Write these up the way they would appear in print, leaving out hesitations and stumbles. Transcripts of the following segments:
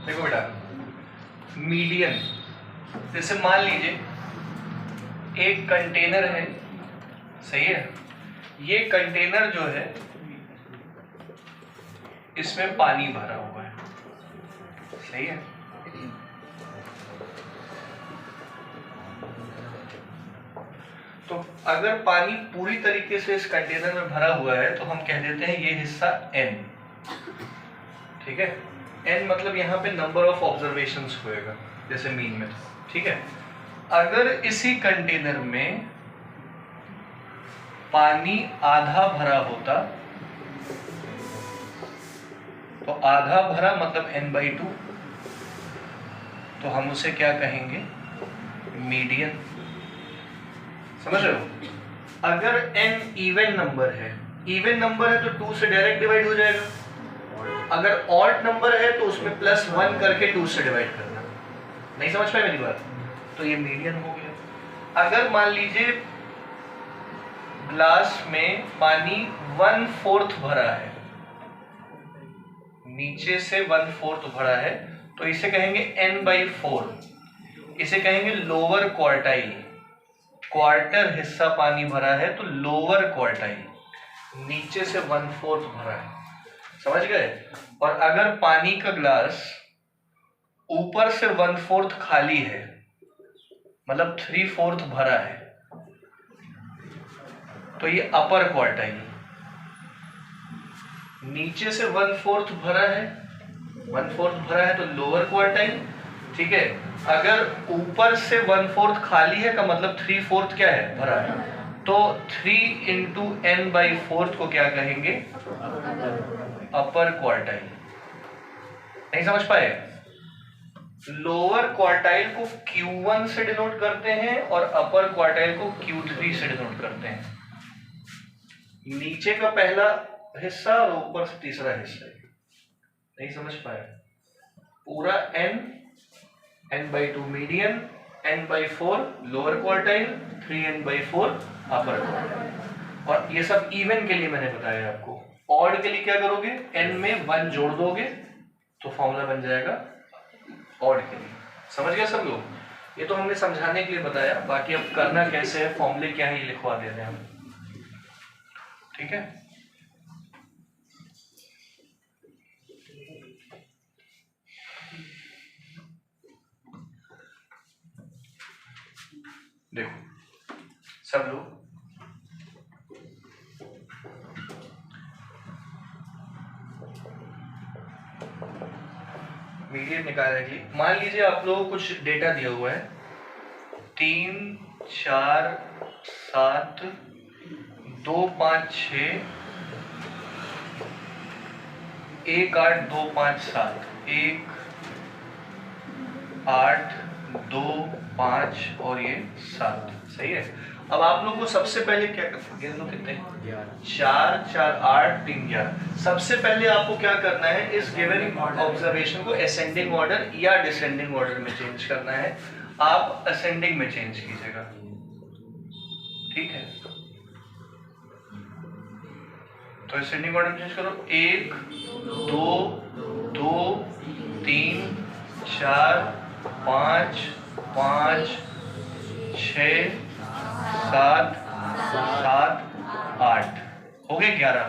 देखो बेटा, मीडियन जैसे मान लीजिए एक कंटेनर है, सही है। ये कंटेनर जो है इसमें पानी भरा हुआ है, सही है। तो अगर पानी पूरी तरीके से इस कंटेनर में भरा हुआ है तो हम कह देते हैं ये हिस्सा n, ठीक है। n मतलब यहाँ पे नंबर ऑफ ऑब्जर्वेशंस होएगा जैसे मीन में, ठीक है। अगर इसी कंटेनर में पानी आधा भरा होता तो आधा भरा मतलब n/2, तो हम उसे क्या कहेंगे, मीडियन। समझ रहे हो। अगर n इवन नंबर है, इवन नंबर है तो 2 से डायरेक्ट डिवाइड हो जाएगा। अगर ऑड नंबर है तो उसमें +1 करके 2 से डिवाइड करना। नहीं समझ पाए मेरी बात, तो ये मीडियन हो गया। अगर मान लीजिए ग्लास में पानी 1/4 भरा है, नीचे से 1/4 भरा है, तो इसे कहेंगे n/4। इसे कहेंगे लोअर क्वार्टाइल। क्वार्टर हिस्सा पानी भरा है तो लोअर क्वार्टाइल, नीचे से 1/4 भरा है, समझ गए। और अगर पानी का ग्लास ऊपर से 1/4 खाली है, मतलब 3/4 भरा है, तो ये अपर क्वार्टाइल। नीचे से 1/4 भरा है, 1/4 भरा है तो लोअर क्वार्टाइल, ठीक है। अगर ऊपर से 1/4 खाली है का मतलब 3/4 क्या है, भरा है, तो 3 × n/4 को क्या कहेंगे, अपर क्वार्टाइल। नहीं समझ पाए। लोअर क्वार्टाइल को Q1 से डिनोट करते हैं और अपर क्वार्टाइल को Q3 से डिनोट करते हैं। नीचे का पहला हिस्सा और ऊपर से तीसरा हिस्सा। नहीं समझ पाए। पूरा n/2 median, n/4 lower quartile, 3n/4 अपर क्वार्टाइल। और ये सब इवन के लिए मैंने बताया आपको। ऑड के लिए क्या करोगे, n में 1 जोड़ दोगे तो फॉर्मूला बन जाएगा ऑड के लिए। समझ गए सब लोग। ये तो हमने समझाने के लिए बताया, बाकी अब करना कैसे है, फॉर्मूले क्या है, ये लिखवा दे रहे हैं हम, ठीक है। देखो सब लोग, मीडियन निकालने के लिए मान लीजिए आप लोगों को कुछ डेटा दिया हुआ है, 3 4 7 2 5 6 1 8 2 5 7 1 8 2 5 और ये 7, सही है। अब आप लोगों को सबसे पहले क्या करना है, कितने 4 4 8 3 11। सबसे पहले आपको क्या करना है, इस गिवन ऑब्जर्वेशन को असेंडिंग ऑर्डर या डिसेंडिंग ऑर्डर में चेंज करना है। आप असेंडिंग में चेंज कीजिएगा, ठीक है। तो असेंडिंग ऑर्डर में चेंज करो, 1 2 2 3 4 5 5 6 7 7 8 हो गए 11।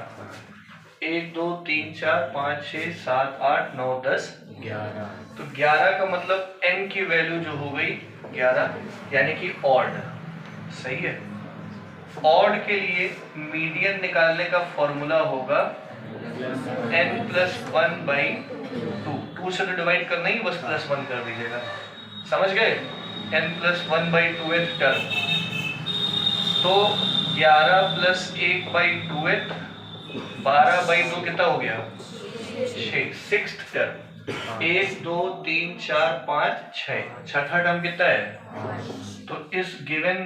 1 2 3 4 5 6 7 8 9 10 11। तो 11 का मतलब n की वैल्यू जो हो गई 11, यानी कि ऑड, सही है। ऑड के लिए मीडियन निकालने का फॉर्मूला होगा n+1/2। 2 से तो डिवाइड करना ही, बस +1 कर दीजिएगा, समझ गए। n+1/2th टर्म, तो 11 + 1/2th 12/2 कितना हो गया, 6, 6th टर्म। 1 2 3 4 5 6, छठा टर्म कितना है, तो इस गिवन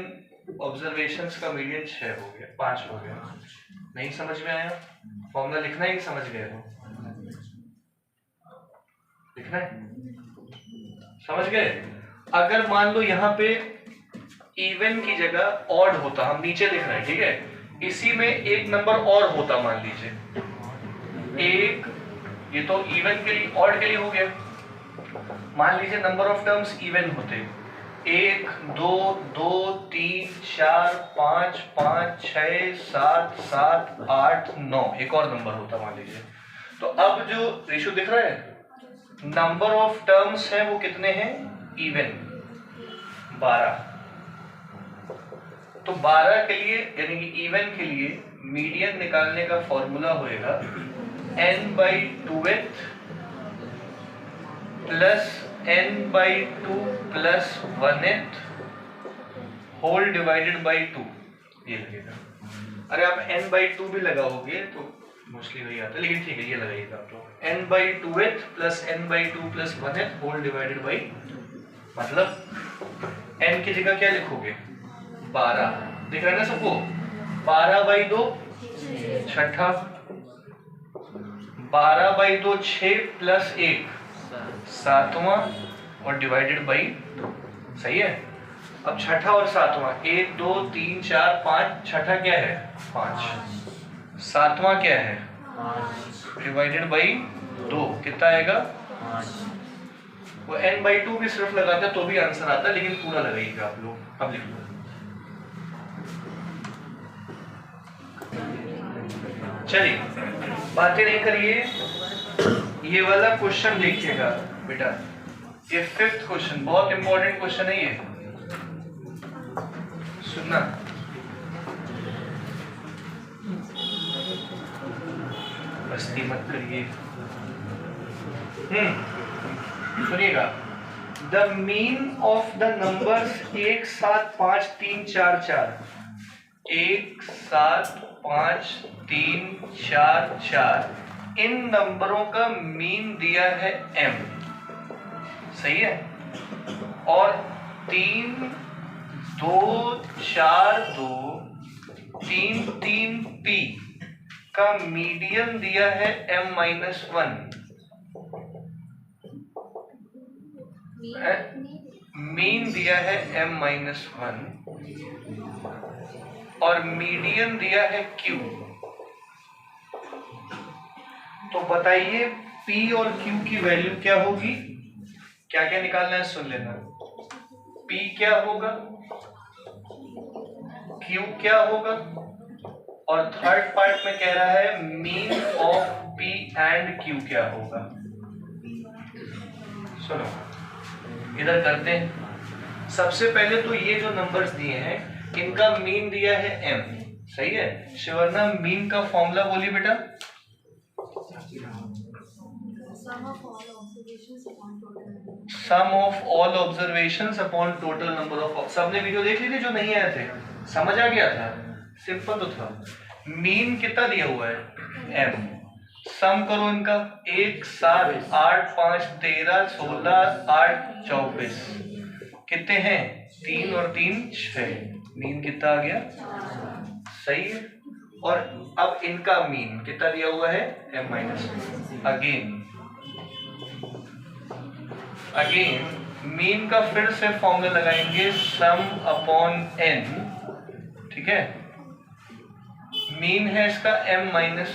ऑब्जर्वेशंस का मीडियन 6 हो गया, 5 हो गया। नहीं समझ में आया, फॉर्मूला लिखना ही समझ गए हो, लिखना है, समझ गए। अगर मान लो यहाँ पे इवन की जगह ऑड होता, हम नीचे लिख रहे हैं, ठीक है, इसी में एक नंबर और होता, मान लीजिए 1, ये तो इवन के लिए, ऑड के लिए हो गया, मान लीजिए नंबर ऑफ टर्म्स इवन होते, 1 2 2 3 4 5 5 6 7 7 8 9 एक और नंबर होता मान लीजिए। तो अब जो रेशियो दिख रहा है नंबर ऑफ टर्म्स है वो कितने हैं? इवन 12। तो 12 के लिए यानी कि इवन के लिए मीडियन निकालने का फॉर्मूला होएगा n/2th plus n/2 plus 1th whole divided by 2 ये लगेगा। अरे आप n/2 भी लगाओगे तो मोस्टली वही आता है, लेकिन ठीक है ये लगाइएगा आप लोग n/2th plus n/2 plus 1th whole divided by, मतलब n की जगह क्या लिखोगे? 12 दिख रहा है ना सबको? 12/2 छठा, 12/2 6 प्लस 1 सातवां और डिवाइडेड बाई 2। सही है। अब छठा और सातवां 1 2 3 4 5, छठा क्या है? 5, सातवां क्या है? 5 डिवाइडेड बाई 2 कितना आएगा? 5। वो n/2 भी सिर्फ लगाते तो भी आंसर आता, लेकिन पूरा लगाइएगा आप लोग। अब लिख लो। चलिए बातें नहीं करिए, ये वाला क्वेश्चन देखिएगा बेटा, ये 5th क्वेश्चन बहुत इंपॉर्टेंट क्वेश्चन है ये, सुनना। मस्ती मत करिए। सुनिएगा, the mean of the numbers 1 7 5 3 4 4, 1 7 5 3 4 4, इन नंबरों का मीन दिया है m, सही है। और 3 2 4 2 3 3 p का मीडियन दिया है m-1, मीन दिया है m-1 और मीडियन दिया है q। तो बताइए p और q की वैल्यू क्या होगी? क्या क्या निकालना है सुन लेना। p क्या होगा, q क्या होगा, और थर्ड पार्ट में कह रहा है mean of p and q क्या होगा। सुनो इधर करते हैं। सबसे पहले तो ये जो नंबर्स दिए हैं इनका मीन दिया है m, सही है। शिवर्णा मीन का फॉर्मूला बोलिए बेटा। Sum of all observations upon total number of. सबने वीडियो देख ली थी जो नहीं आए थे? समझ आ गया था? सिंपल तो था। मीन कितना दिया हुआ है? m। सम करो इनका, 1 7 8 5 13 16 8 24 कितने हैं? 3 और 3 6, मीन कितना आ गया? सही है। और अब इनका मीन कितना दिया हुआ है? m-1। अगेन मीन का फिर से फॉर्मूला लगाएंगे सम अपॉन n, ठीक है। मीन है इसका m-1,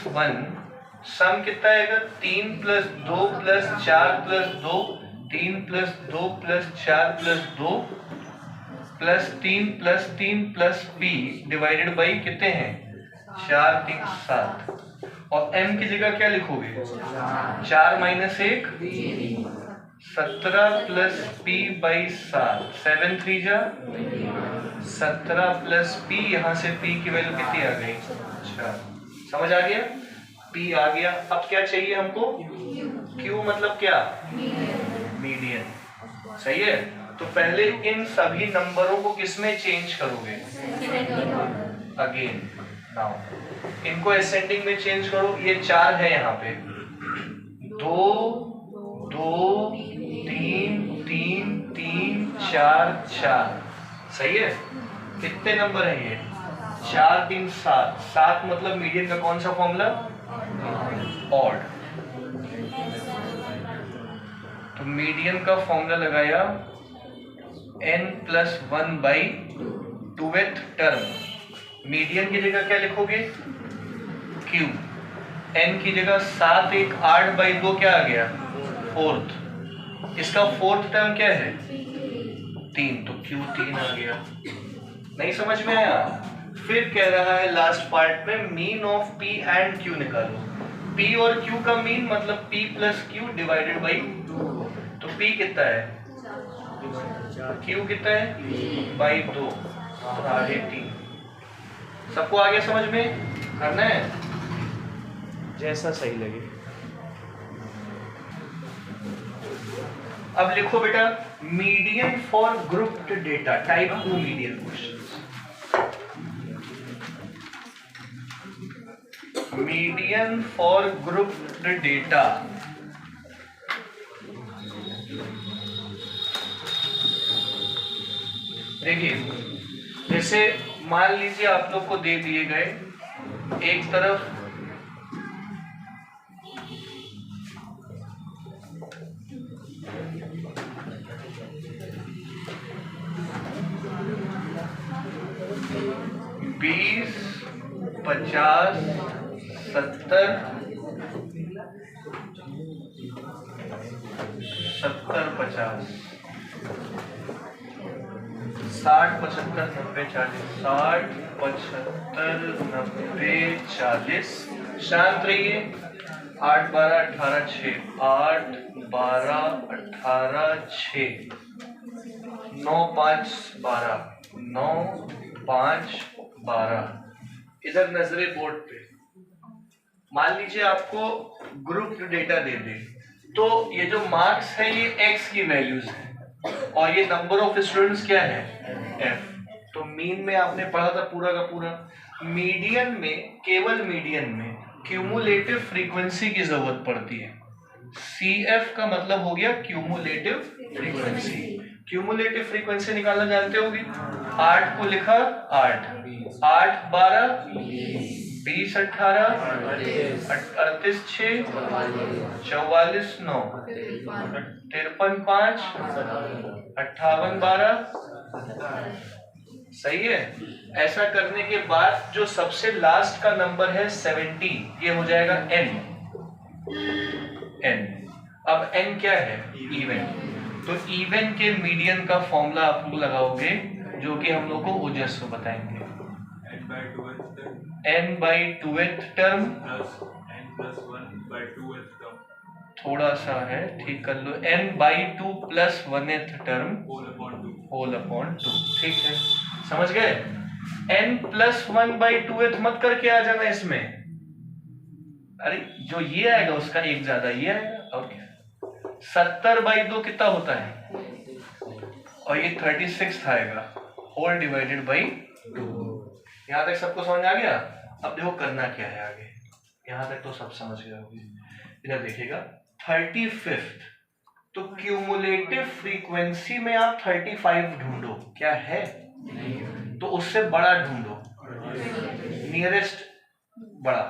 सम कितना आएगा? 3 plus 2 plus 4 plus 2, 3 plus 2 plus 4 plus 2 plus 3 plus 3 plus p divided by कितने हैं? 4 3 7। और m की जगह क्या लिखोगे? 4 माइनस 1 17 प्लस p बाई 7, 7 3 जा 17 प्लस p, यहाँ से p की वैल्यू कितनी आ गई? अच्छा समझ आ गया? p आ गया। अब क्या चाहिए हमको? q मतलब क्या? मीडियन, सही है। तो पहले इन सभी नंबरों को किसमें चेंज करोगे? अगेन नाउ इनको असेंडिंग में चेंज करो। ये 4 है यहाँ पे, 2 2 3 3 3 4 4, सही है। कितने नंबर है ये? 4 3 7, 7 मतलब मीडियन का कौन सा फॉर्मूला? ऑड। तो मीडियन का फॉर्मूला लगाया n+1/2th टर्म। मीडियन की जगह क्या लिखोगे? q। n की जगह 7 1 8/2 क्या आ गया? 4th। इसका फोर्थ टर्म क्या है 3, तो Q 3 आ गया। नहीं समझ में आया? फिर कह रहा है लास्ट पार्ट में mean of P and Q निकालो। P और Q का मीन मतलब P plus Q divided by 2। तो P कितना है, Q कितना है बाई 2, साढ़े 3। सबको आगे समझ में करना है, जैसा सही लगे। अब लिखो बेटा median for grouped data type 2 median questions. Median for grouped data. देखिए जैसे मान लीजिए आप लोग को दे दिए गए एक तरफ बीस 50 70 50 60 75 90 40 60 75 90 40। शांत रहिए। 8 12 18 6 8 12 18 6 9 5 12 9 5 12। इधर नजरे बोर्ड पे। मान लीजिए आपको ग्रुप डेटा दे दे, तो ये जो मार्क्स है ये x की वैल्यूज है और ये नंबर ऑफ स्टूडेंट्स क्या है f। तो मीन में आपने पढ़ा था पूरा का पूरा। मीडियन में, केवल मीडियन में क्यूमुलेटिव फ्रीक्वेंसी की जरूरत पड़ती है। CF का मतलब हो गया क्यूमुलेटिव फ्रीक्वेंसी। क्यूमुलेटिव फ्रीक्वेंसी निकालना जानते होगे। 8 को लिखा 8 8 12 20 18 38 6 44 9 53 5 58 12। सही है। ऐसा करने के बाद जो सबसे लास्ट का नंबर है 70, ये हो जाएगा n। अब n क्या है इवन। तो इवन के मीडियन का फॉर्मूला आप लोग लगाओगे जो कि हम लोग को ओजस्वी बताएंगे। n by 2th टर्म थोड़ा सा है, ठीक कर लो। n by 2 plus 1th term whole upon 2। ठीक है, समझ गए। n plus 1 by 2th मत करके आ जाना इसमें। अरे जो ये आएगा उसका एक ज्यादा ये आएगा और क्या। 70 by 2 कितना होता है, और ये 36 आएगा होल डिवाइडेड बाई 2। यहाँ तक सबको समझ आ गया। अब देखो करना क्या है आगे, यहाँ तक तो सब समझ गए होंगे। इधर देखिएगा 35th, तो क्यूमुलेटिव फ्रीक्वेंसी में आप 35 ढूंढो, क्या है तो उससे बड़ा ढूंढो, नियरेस्ट बड़ा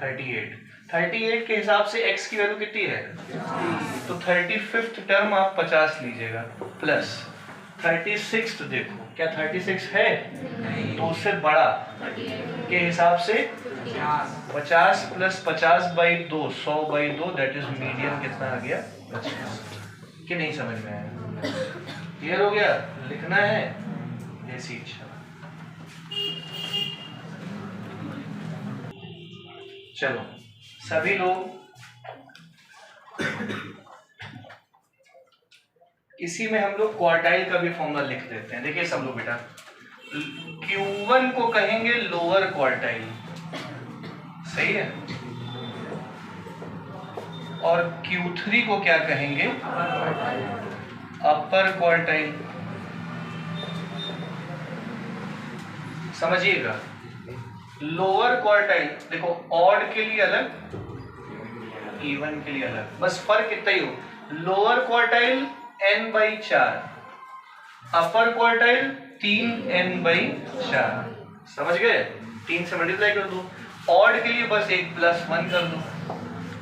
38 के हिसाब से x की वैल्यू कितनी है, तो 35th टर्म आप 50 लीजिएगा प्लस 36 देखो क्या 36 है, तो उससे बड़ा के हिसाब से 50 plus 50 by 2 100 by 2, that is median कितना आ गया 50। कि नहीं समझ में आया? क्लियर हो गया? लिखना है जैसी इच्छा। चलो सभी लोग इसी में हम लोग क्वार्टाइल का भी फॉर्मूला लिख देते हैं। देखिए सब लोग बेटा, Q1 को कहेंगे लोअर क्वार्टाइल, सही है, और Q3 को क्या कहेंगे अपर क्वार्टाइल। समझिएगा, लोअर क्वार्टाइल देखो ऑड के लिए अलग, इवन के लिए अलग, बस फर्क इतना ही हो। Lower quartile n by 4, upper quartile 3n/4। समझ गए? 3 से मल्टीप्लाई कर दो। ऑड के लिए बस 1 + 1 कर दो,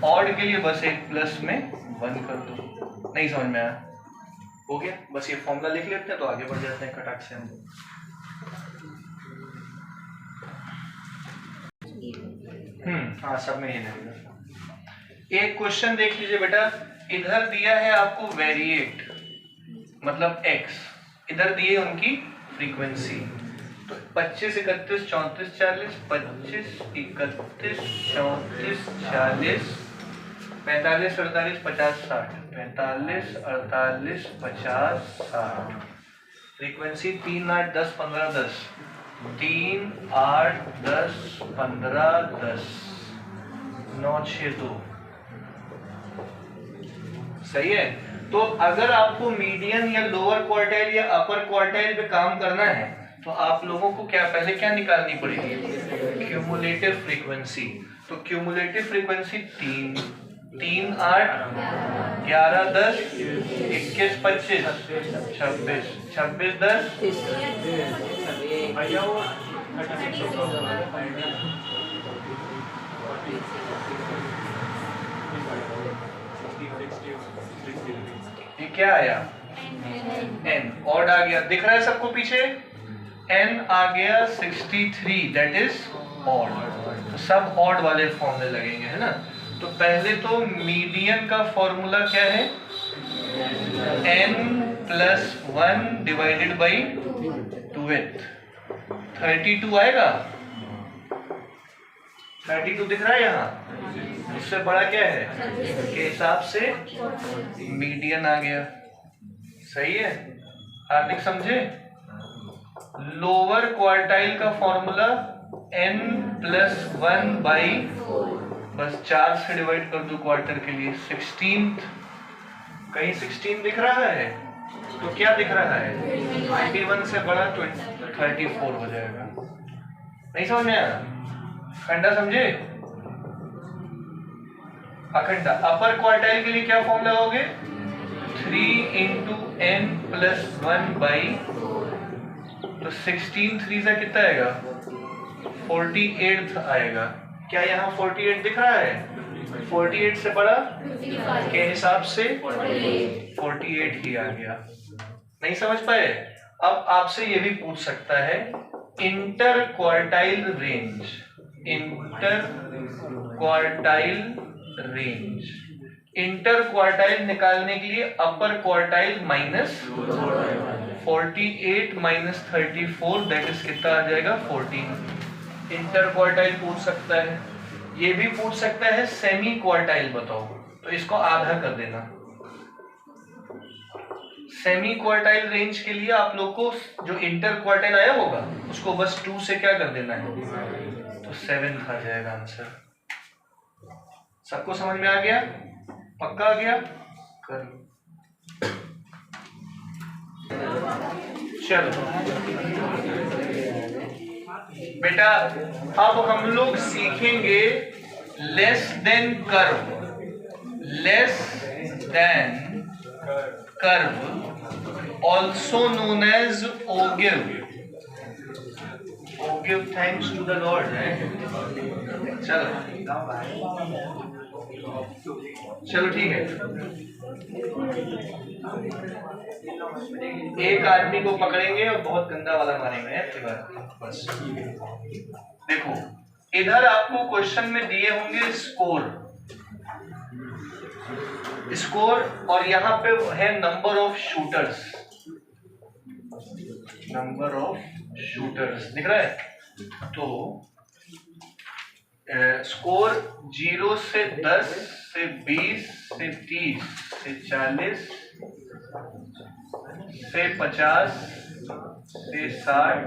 ऑड के लिए बस 1 + में 1 कर दो। नहीं समझ में आया? हो गया, बस ये फॉर्मूला लिख लेते हैं तो आगे बढ़ जाते हैं खटाक से हम लोग। हाँ सब में ये लगेगा। एक क्वेश्चन देख लीजिए बेटा, इधर दिया है आपको वेरिएट मतलब x, इधर दिए उनकी फ्रीक्वेंसी। तो 25, 31, 34, 40, 25, 31, 34, 40, 45, 48, 50, 60, 45, 48, 50, 60। फ्रीक्वेंसी 3, 8, 10, 15, 10, 3, 8, 10, 15, 10, 9, 6, 2। सही है। तो अगर आपको मीडियन या लोअर क्वार्टाइल या अपर क्वार्टाइल पे काम करना है तो आप लोगों को पहले क्या निकालनी पड़ेगी? Cumulative frequency. तो क्यूमुलेटिव फ्रीक्वेंसी 3, 3, 8, 11, 10, 21, 25, 26, 26, 10, ये क्या आया? n ऑड आ गया, दिख रहा है सबको पीछे? n आ गया 63, दैट इज ऑड। तो सब ऑड वाले फॉर्मूले लगेंगे, है ना। तो पहले तो मीडियन का फॉर्मूला क्या है? n+1 divided by 2th। 32 आएगा। 32 दिख रहा है यहाँ। उससे बड़ा क्या है के हिसाब से मीडियन आ गया। सही है, हार्दिक समझे। लोअर क्वार्टाइल का फॉर्मूला n+1 बाई, बस 4 से डिवाइड कर दो क्वार्टर के लिए, 16th। कहीं 16 दिख रहा है? तो क्या दिख रहा है? 21 से बड़ा 34 हो जाएगा। नहीं समझ में आया? खंडा समझे? अखंडा। अपर क्वार्टाइल के लिए क्या फॉर्मूला होगे? 3 × n+1 बाई, तो 16 3 से कितना आएगा? 48 आएगा। क्या यहाँ 48 दिख रहा है? 48 से बड़ा के हिसाब से 48 ही आ गया। नहीं समझ पाए? अब आपसे ये भी पूछ सकता है inter quartile range, inter quartile range. Inter quartile निकालने के लिए अपर quartile minus 48 minus 34, that is कितना आ जाएगा? 14। इंटर क्वार्टाइल पूछ सकता है। ये भी पूछ सकता है सेमी क्वार्टाइल बताओ, तो इसको आधा कर देना। सेमी क्वार्टाइल रेंज के लिए आप लोग को जो इंटर क्वार्टाइल आया होगा उसको बस 2 से क्या कर देना है, तो 7 आ जाएगा आंसर। सबको समझ में आ गया? पक्का आ गया? कर चलो बेटा, अब हम लोग सीखेंगे less than curve, less than curve also known as ogive। ogive thanks to the Lord, चलो चलो ठीक है। एक आदमी को पकड़ेंगे और बहुत गंदा वाला मारेंगे बस। देखो इधर आपको क्वेश्चन में दिए होंगे स्कोर, स्कोर, और यहाँ पे है number of shooters, number of shooters दिख रहा है। तो स्कोर 0 से 10 से 20 से 30 से 40 से 50 से 60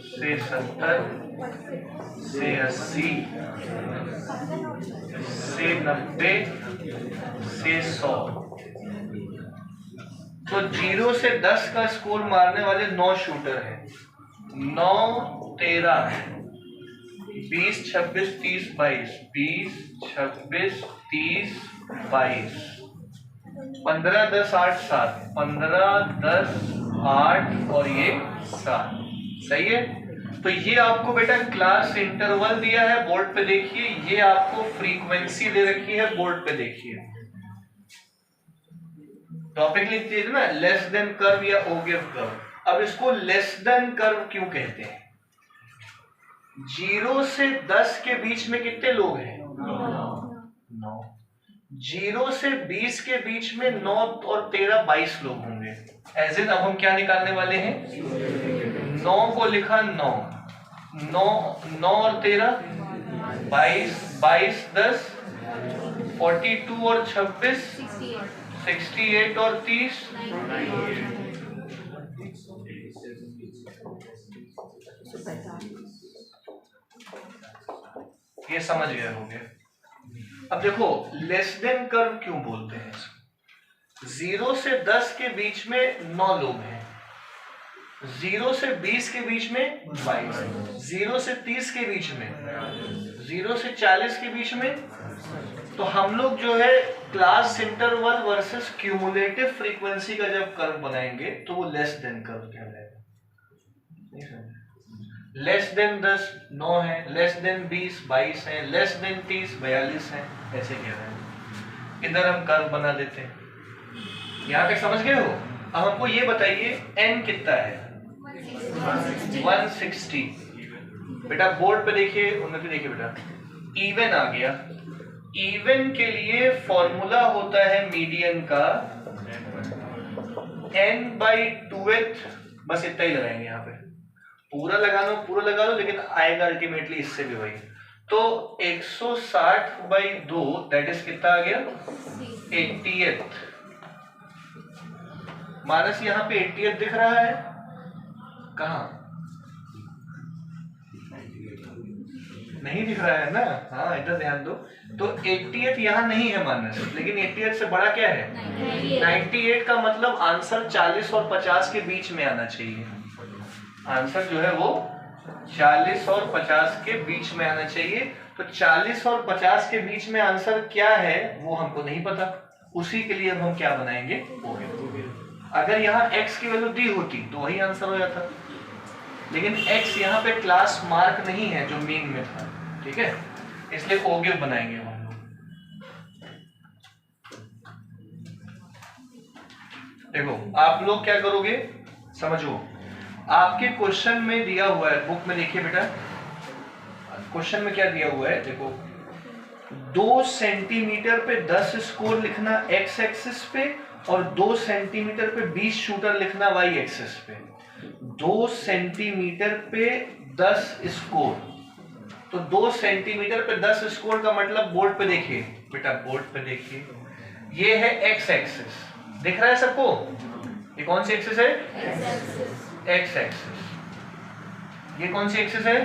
से 70 से 80 से 90 से 100। तो 0 से 10 का स्कोर मारने वाले 9 शूटर हैं। 9, 13, 20, 26, 30, 22, 20, 26, 30, 22, 15, 10, 8, 7, 15, 10, 8 और ये 7। सही है। तो ये आपको बेटा क्लास इंटरवल दिया है, बोर्ड पे देखिए। ये आपको फ्रीक्वेंसी दे रखी है, बोर्ड पे देखिए। टॉपिक लिख दीजिए ना, लेस देन कर्व या ओगिव कर्व। अब इसको लेस देन कर्व क्यों कहते हैं? 0 से 10 के बीच में कितने लोग हैं? 9। 0 से 20 के बीच में 9 और 13 22 लोग होंगे। एज इन अब हम क्या निकालने वाले हैं? 9 को लिखा 9 और 13 22, 22 10 42 और 26 68 और 30 ये समझ गए होंगे। अब देखो लेस देन कर्व क्यों बोलते हैं? 0 से 10 के बीच में 9 लोग हैं, 0 से 20 के बीच में 22, 0 से 30 के बीच में, 0 से 40 के बीच में। तो हम लोग जो है class interval versus cumulative frequency का जब कर्व बनाएंगे तो वो लेस देन कर्व कहलाएगा। लेस देन 10 9 है, लेस देन 20 22 है, लेस देन 30 42 है, ऐसे कह रहे हैं। इधर हम कर्व बना देते हैं। यहां तक समझ गए हो? अब हमको ये बताइए n कितना है? 160। बेटा बोर्ड पे देखिए, उन्नति देखिए बेटा, इवन आ गया। इवन के लिए फॉर्मूला होता है मीडियन का n/2th, बस इतना ही लगाएंगे यहाँ पे। पूरा लगा लो लेकिन आएगा अल्टीमेटली इससे भी वही। तो 160/2 दैट इज कितना आ गया? 80th। मानस यहाँ पे 80th दिख रहा है? कहाँ? नहीं दिख रहा है ना? हाँ इधर ध्यान दो। तो 80th यहाँ नहीं है मानस, लेकिन 80th से बड़ा क्या है? 98 का मतलब आंसर 40 और 50 के बीच में आना चाहिए। आंसर जो है वो 40 और 50 के बीच में आना चाहिए। तो 40 और 50 के बीच में आंसर क्या है वो हमको नहीं पता, उसी के लिए अब हम क्या बनाएंगे? अगर यहाँ x की वैल्यू दी होती तो वही आंसर हो जाता, लेकिन x यहाँ पे क्लास मार्क नहीं है जो मीन में था, ठीक है, इसलिए ओगिव बनाएंगे हम लोग। देखो आप लोग क्या करोगे समझो, आपके क्वेश्चन में दिया हुआ है, बुक में देखिए बेटा क्वेश्चन में क्या दिया हुआ है, देखो 2 सेंटीमीटर पे 10 स्कोर लिखना x एक्सिस पे और 2 सेंटीमीटर पे 20 शूटर लिखना y एक्सिस पे। 2 सेंटीमीटर पे 10 स्कोर, तो 2 सेंटीमीटर पे 10 स्कोर का मतलब बोर्ड पे देखिए बेटा, बोर्ड पे देखिए, ये है x एक्सिस, दिख रहा है सबको? ये कौन सी एक्सिस है? x axis. ये कौन सी एक्सिस है?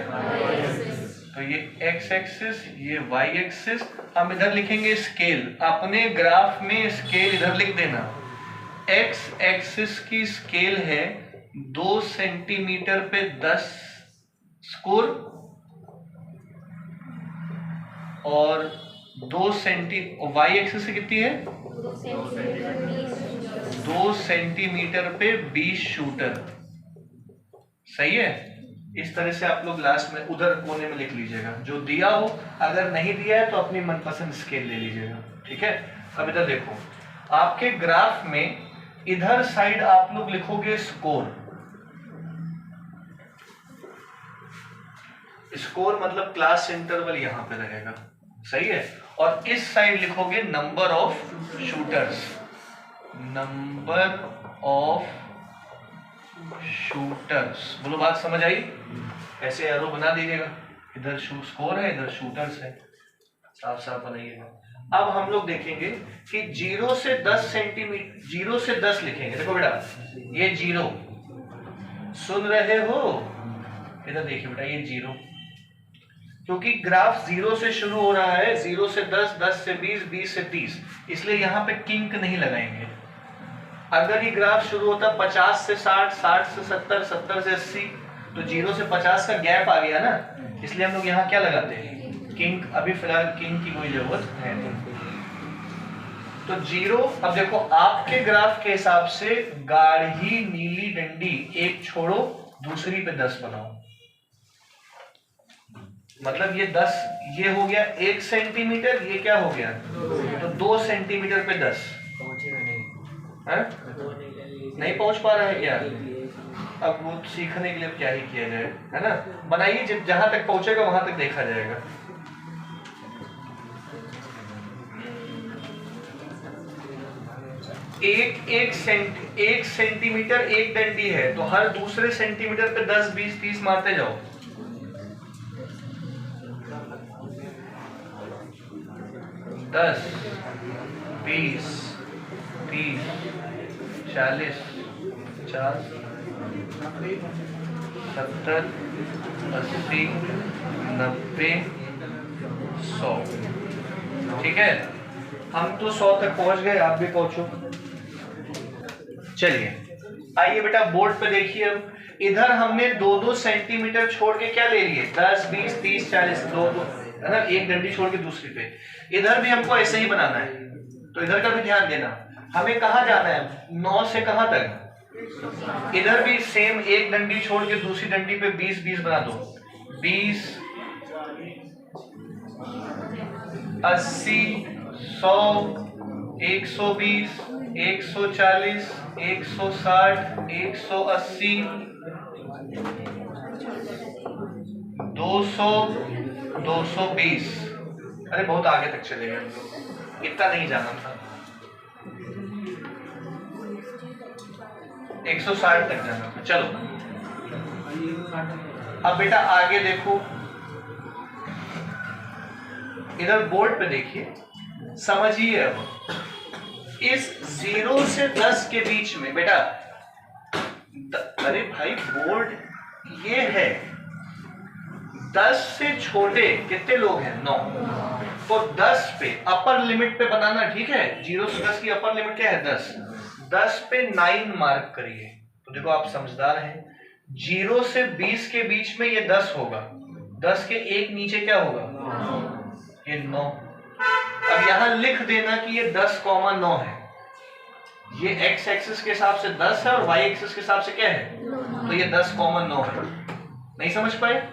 तो ये x एक्सिस, ये y एक्सिस। हम इधर लिखेंगे स्केल, अपने ग्राफ में स्केल इधर लिख देना। x एक्सिस की स्केल है 2 सेंटीमीटर पे 10 स्कोर और 2 y एक्सिस से कितनी है? 2 सेंटीमीटर पे 20 शूटर। सही है? इस तरह से आप लोग लास्ट में उधर कोने में लिख लीजिएगा जो दिया हो, अगर नहीं दिया है तो अपनी मनपसंद स्केल ले लीजिएगा, ठीक है। अब इधर देखो, आपके ग्राफ में इधर साइड आप लोग लिखोगे स्कोर, स्कोर मतलब क्लास इंटरवल यहां पे रहेगा, सही है, और इस साइड लिखोगे number of shooters, number of shooters. बोलो बात समझ आई? ऐसे एरो बना दीजिएगा, इधर स्कोर है इधर शूटर्स है, साफ साफ बनाइएगा। अब हम लोग देखेंगे कि 0 से 10 सेंटीमीटर, 0 से 10 लिखेंगे। देखो बेटा ये 0, सुन रहे हो? इधर देखिए बेटा ये 0, क्योंकि ग्राफ 0 से शुरू हो रहा है, 0 से 10, 10 से 20, 20 से 30, इसलिए यहाँ पे किंक नहीं लगाएंगे। अगर ये ग्राफ शुरू होता 50 से 60, 60 से 70, 70 से 80, तो 0 से 50 का गैप आ गया ना, इसलिए हम लोग यहाँ क्या लगाते हैं? किंक। अभी फिलहाल किंक की कोई जरूरत है तो 0। अब देखो आपके ग्राफ के हिसाब से गाढ़ी नीली डंडी एक छोड़ो, दूसरी पे 10 बनाओ, मतलब ये 10, ये हो गया 1 सेंटीमीटर, ये क्या हो गया? तो 2 सेंटीमीटर पे 10 है? नहीं पहुंच पा रहा है यार, अब वो सीखने के लिए क्या ही किया जाए, है ना। बनाइए, जहां तक पहुंचेगा वहां तक देखा जाएगा। एक सेंटीमीटर एक डंडी है, तो हर दूसरे सेंटीमीटर पे 10 20 30 मारते जाओ। 10 20 30 40 50 70 80 90 100। ठीक है, हम तो 100 तक पहुंच गए, आप भी पहुंचो। चलिए आइए बेटा बोर्ड पे देखिए। अब इधर हमने 2-2 सेंटीमीटर छोड़ के क्या ले लिए, 10 20 30 40 2-2 है ना, एक डंडी छोड़ के दूसरी पे। इधर भी हमको ऐसे ही बनाना है, तो इधर का भी ध्यान देना। हमें कहाँ जाना है, 9 से कहाँ तक। इधर भी सेम, एक डंडी छोड़ के दूसरी डंडी पे 20 20 बना दो। 20 80 100 120 140 160 180 200 220। अरे बहुत आगे तक चले गए, इतना नहीं जाना था, 160 तक जाना था। चलो अब बेटा आगे देखो, इधर बोर्ड पे देखिए, समझिए। अब इस 0 से 10 के बीच में बेटा, अरे भाई बोर्ड ये है, 10 से छोटे कितने लोग हैं, 9। तो 10 पे अपर लिमिट पे बनाना, ठीक है। 0 से 10 की अपर लिमिट क्या है, 10। 10 पे 9 मार्क करिए, तो देखो आप समझदार हैं। 0 से 20 के बीच में ये 10 होगा, 10 के एक नीचे क्या होगा, ये 9। अब यहां लिख देना कि ये 10,9 है। ये x एक्सिस के हिसाब से 10 है और y एक्सिस के हिसाब से क्या है, तो ये 10,9 है। नहीं समझ पाए।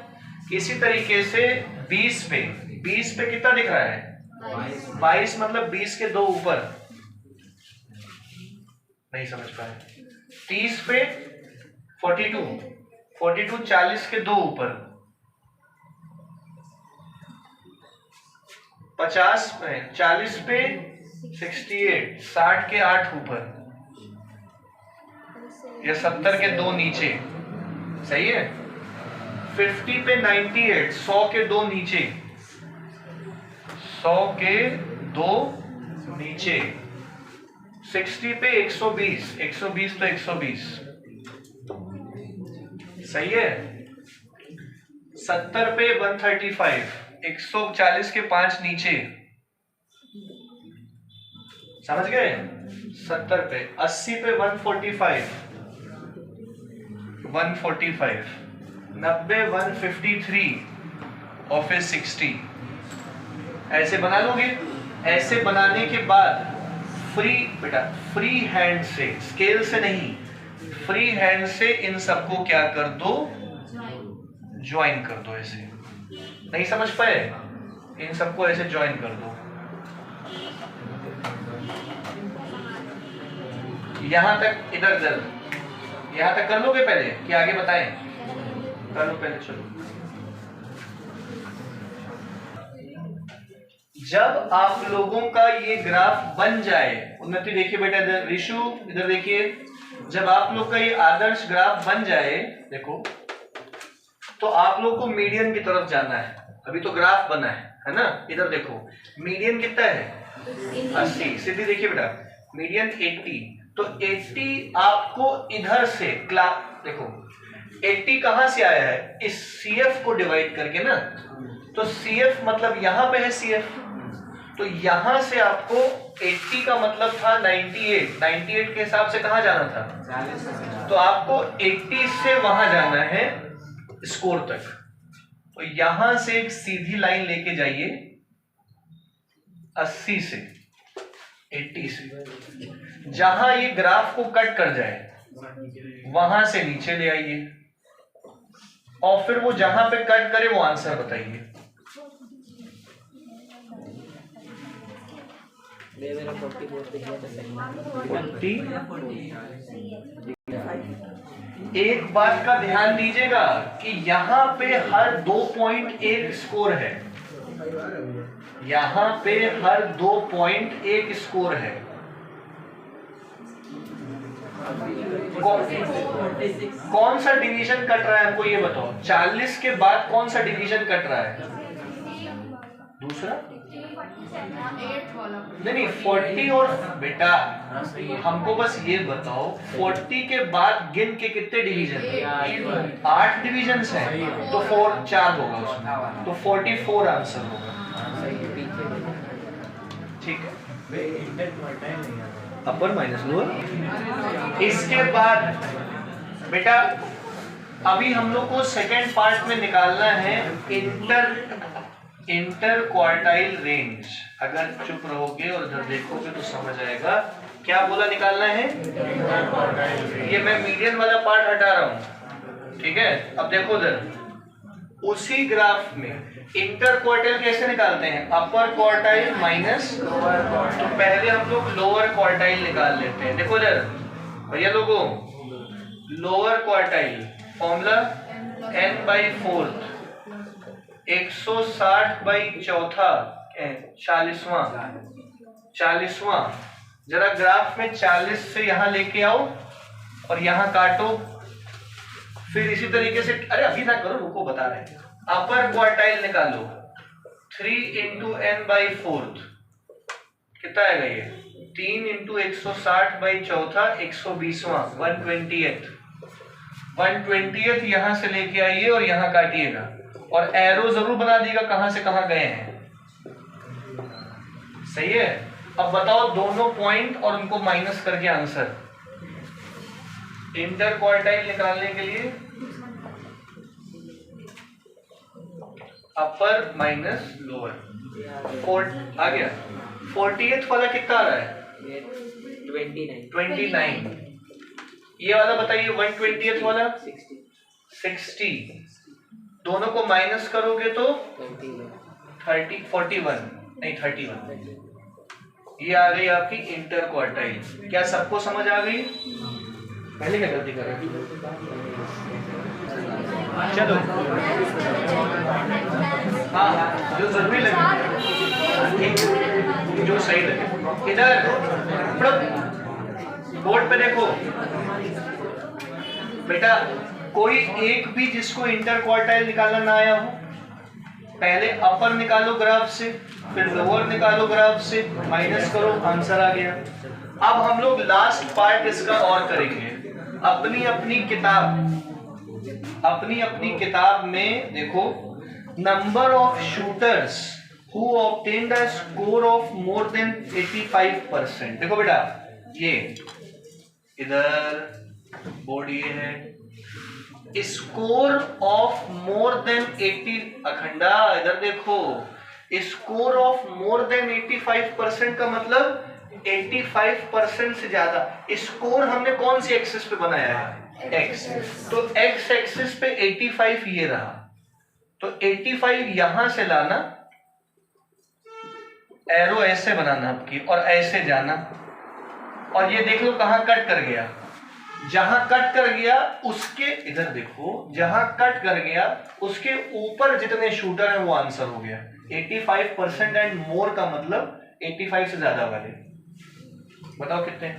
इसी तरीके से 20 पे कितना दिख रहा है, 22 मतलब 20 के 2 ऊपर। नहीं समझ पाए। 30 पे 42 40 के 2 ऊपर। 50 पे 40 पे 68 60 के 8 ऊपर, या 70 के 2 नीचे। सही है। 50 पे 98 100 के 2 नीचे, 100 के 2 नीचे। 60 पे 120 120 पे 120। सही है। 70 पे 135 140 के 5 नीचे। समझ गए। 70 पे 80 पे 145 90 153 और फिर 60। ऐसे बना लोगे। ऐसे बनाने के बाद फ्री हैंड से, स्केल से नहीं, फ्री हैंड से इन सबको क्या कर दो, ज्वाइन कर दो। ऐसे नहीं समझ पाए, इन सबको ऐसे ज्वाइन कर दो। यहां तक, इधर यहां तक कर लोगे पहले कि आगे बताएं? कर लो पहले। चलो, जब आप लोगों का ये ग्राफ बन जाए, उन्नति देखिए बेटा, इधर ऋषु इधर देखिए, जब आप लोग का ये आदर्श ग्राफ बन जाए, देखो, तो आप लोग को मीडियन की तरफ जाना है। अभी तो ग्राफ बना है ना। इधर देखो मीडियन कितना है, 80। सीधी देखिए बेटा, मीडियन 80। तो 80 आपको इधर से देखो 80 कहां से आया है, इस CF को डिवाइड करके ना। तो CF मतलब यहां पे है CF, तो यहां से आपको 80 का मतलब था 98 के हिसाब से कहां जाना था, तो आपको 80 से वहां जाना है स्कोर तक। तो यहां से एक सीधी लाइन लेके जाइए 80 से 80 से, जहां ये ग्राफ को कट कर जाए वहां से नीचे ले आइए, और फिर वो जहां पे कट करे वो आंसर बताइए। एक बात का ध्यान दीजिएगा कि यहां पे हर 2 पॉइंट एक स्कोर है, यहां पे हर 2 पॉइंट एक स्कोर है। कौन सा डिवीजन कट रहा है हमको ये बताओ। 40 के बाद कौन सा डिवीजन कट रहा है? दूसरा नहीं 40 और बेटा हमको बस ये बताओ 40 के बाद गिन के कितने डिवीजन है? 8 डिवीजन है तो 4 होगा उसमें, तो 44 आंसर होगा। ठीक है, अपर माइनस लोअर। इसके बाद बेटा अभी हम लोग को सेकेंड पार्ट में निकालना है इंटर क्वार्टाइल रेंज। अगर चुप रहोगे और इधर देखोगे तो समझ आएगा क्या बोला निकालना है। ये मैं मीडियन वाला पार्ट हटा रहा हूं, ठीक है। अब देखो इधर उसी ग्राफ में इंटर क्वार्टाइल कैसे निकालते हैं? अपर क्वार्टाइल माइनस लोअर क्वार्टाइल। तो पहले हम लोग लोअर क्वार्टाइल निकाल लेते हैं। देखो इधर भैया लोगों, लोअर क्वार्टाइल फॉर्मूला n/4 160/4 40वां। जरा ग्राफ में 40 से यहां लेके आओ और यहां काटो, फिर इसी तरीके से, अरे अभी ना करो, रुको बता रहे हैं। अपर क्वार्टाइल निकालो 3 × n/4 कितना आएगा ये? 3 × 160/4 120वां 120th यहां से लेके आइए और यहां काटिएगा और एरो जरूर बना दिएगा कहां से कहां गए हैं। सही है। अब बताओ दोनों पॉइंट और उनको माइनस करके आंसर। इंटर क्वार्टाइल निकालने के लिए अपर माइनस लोअर, 4 आ गया। 40th वाला कितना आ रहा है? 29। ये वाला बताइए 120th वाला 60। दोनों को माइनस करोगे तो 41 नहीं 31। ये आ गई आपकी इंटर क्वार्टाइल। क्या सबको समझ आ गई? पहले क्या गलती कर रहे? चलो हाँ, जो जरूरी लगे, जो सही लगे। इधर बोर्ड पे देखो बेटा, कोई एक भी जिसको इंटर क्वार्टाइल निकालना ना आया हो, पहले अपर निकालो ग्राफ से, फिर लोअर निकालो ग्राफ से, माइनस करो, आंसर आ गया। अब हम लोग लास्ट पार्ट इसका और करेंगे। अपनी अपनी किताब में देखो, number of shooters who obtained a score of more than 85%। देखो बेटा, ये इधर बोर्ड ये है, score of more than 80। Akhanda इधर देखो, स्कोर ऑफ मोर देन 85% का मतलब 85% से ज्यादा। स्कोर हमने कौन सी एक्सिस पे बनाया है? एक्स। तो एक्स एक्सिस पे 85 ये रहा, तो 85 यहां से लाना, एरो ऐसे बनाना आपकी और ऐसे जाना, और ये देख लो कहां कट कर गया। जहां कट कर गया उसके, इधर देखो, जहां कट कर गया उसके ऊपर जितने शूटर हैं वो आंसर हो गया। 85% एंड मोर का मतलब 85 से ज्यादा वाले। बताओ कितने?